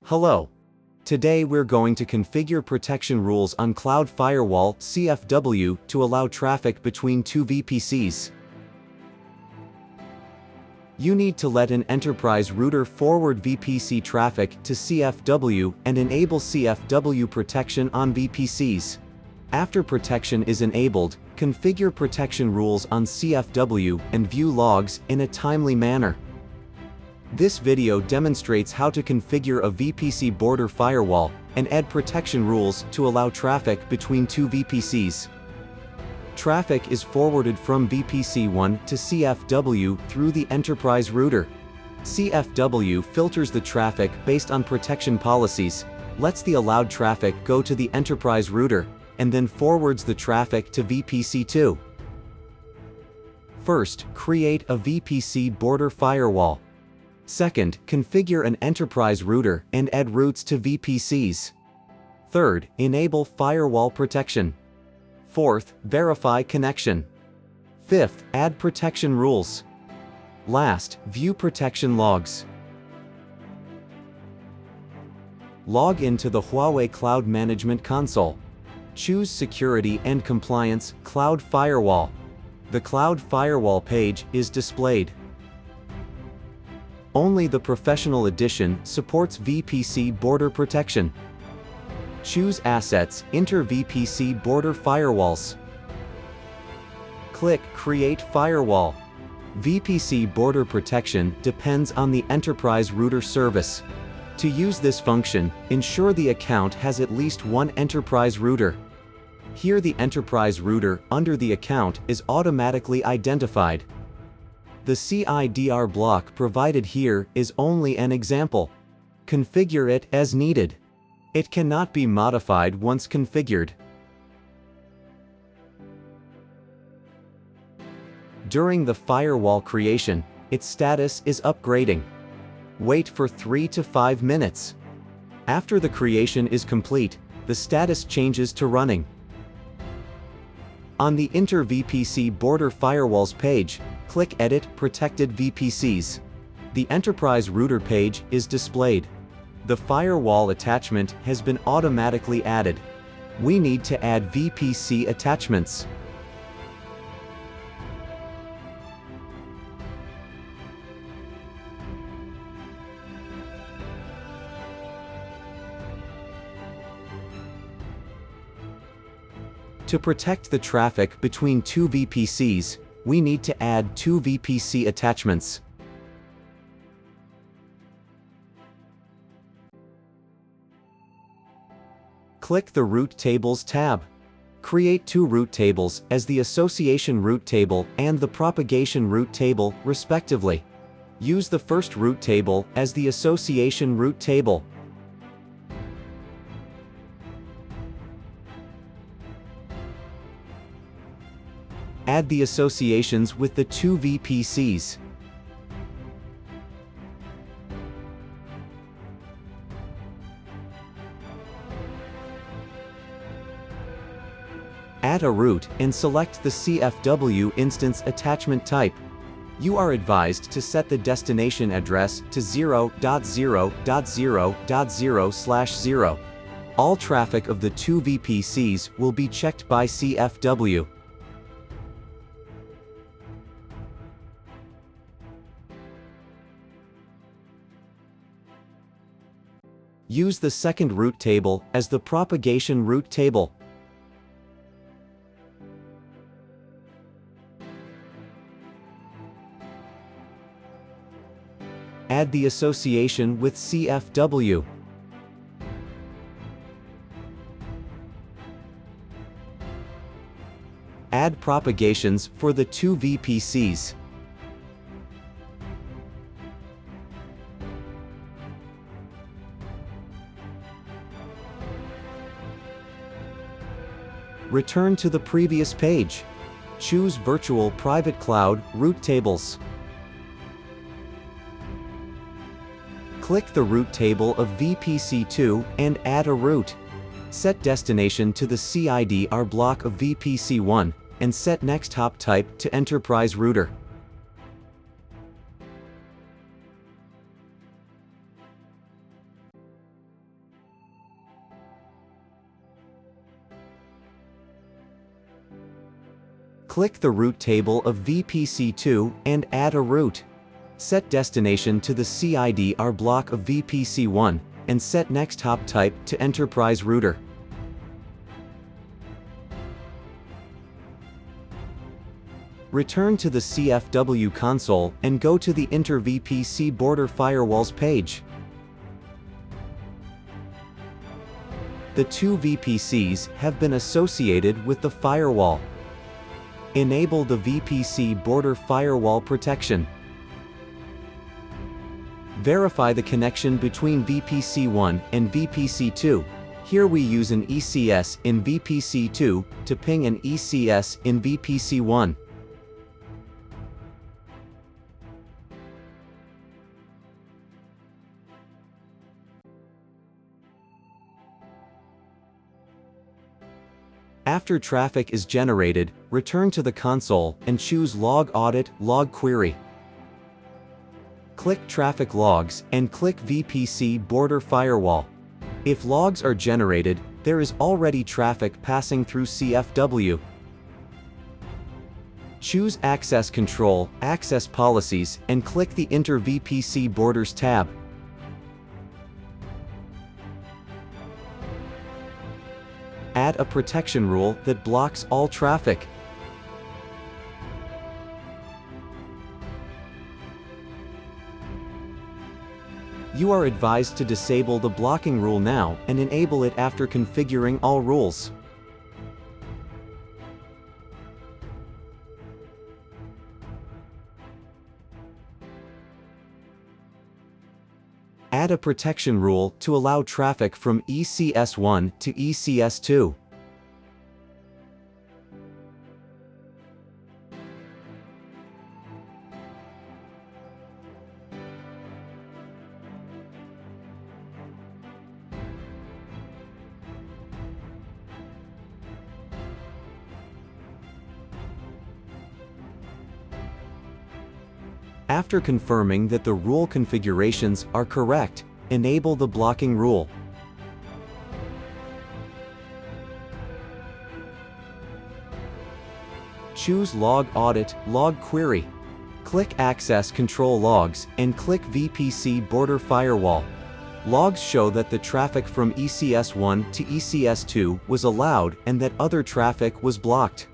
Hello. Today we're going to configure protection rules on Cloud Firewall (CFW) to allow traffic between two VPCs. You need to let an enterprise router forward VPC traffic to CFW and enable CFW protection on VPCs. After protection is enabled, configure protection rules on CFW and view logs in a timely manner. This video demonstrates how to configure a VPC border firewall and add protection rules to allow traffic between two VPCs. Traffic is forwarded from VPC 1 to CFW through the enterprise router. CFW filters the traffic based on protection policies, lets the allowed traffic go to the enterprise router, and then forwards the traffic to VPC 2. First, create a VPC border firewall. Second, configure an enterprise router and add routes to VPCs. Third, enable firewall protection. Fourth, verify connection. Fifth, add protection rules. Last, view protection logs. Log into the Huawei Cloud Management Console. Choose Security and Compliance Cloud Firewall. The Cloud Firewall page is displayed. Only the Professional Edition supports VPC border protection. Choose Assets, inter-VPC border firewalls. Click Create Firewall. VPC border protection depends on the enterprise router service. To use this function, ensure the account has at least one enterprise router. Here the enterprise router under the account is automatically identified. The CIDR block provided here is only an example. Configure it as needed. It cannot be modified once configured. During the firewall creation, its status is upgrading. Wait for 3 to 5 minutes. After the creation is complete, the status changes to running. On the inter-VPC border firewalls page, click Edit Protected VPCs. The enterprise router page is displayed. The firewall attachment has been automatically added. We need to add VPC attachments. To protect the traffic between two VPCs, we need to add two VPC attachments. Click the Route Tables tab. Create two route tables as the Association Route Table and the Propagation Route Table, respectively. Use the first route table as the Association Route Table. Add the associations with the two VPCs. Add a route and select the CFW instance attachment type. You are advised to set the destination address to 0.0.0.0/0. All traffic of the two VPCs will be checked by CFW. Use the second route table as the propagation route table. Add the association with CFW. Add propagations for the two VPCs. Return to the previous page. Choose Virtual Private Cloud Route Tables. Click the route table of VPC2 and add a route. Set destination to the CIDR block of VPC1 and set next hop type to Enterprise Router. Click the route table of VPC2 and add a route. Set destination to the CIDR block of VPC1, and set next hop type to enterprise router. Return to the CFW console and go to the inter-VPC border firewalls page. The two VPCs have been associated with the firewall. Enable the VPC border firewall protection. Verify the connection between VPC1 and VPC2. Here we use an ECS in VPC2 to ping an ECS in VPC1. After traffic is generated, return to the console and choose Log Audit, Log Query. Click Traffic Logs and click VPC Border Firewall. If logs are generated, there is already traffic passing through CFW. Choose Access Control, Access Policies, and click the Inter-VPC Borders tab. Add a protection rule that blocks all traffic. You are advised to disable the blocking rule now and enable it after configuring all rules. Add a protection rule to allow traffic from ECS1 to ECS2. After confirming that the rule configurations are correct, enable the blocking rule. Choose Log Audit, Log Query. Click Access Control Logs and click VPC Border Firewall. Logs show that the traffic from ECS1 to ECS2 was allowed and that other traffic was blocked.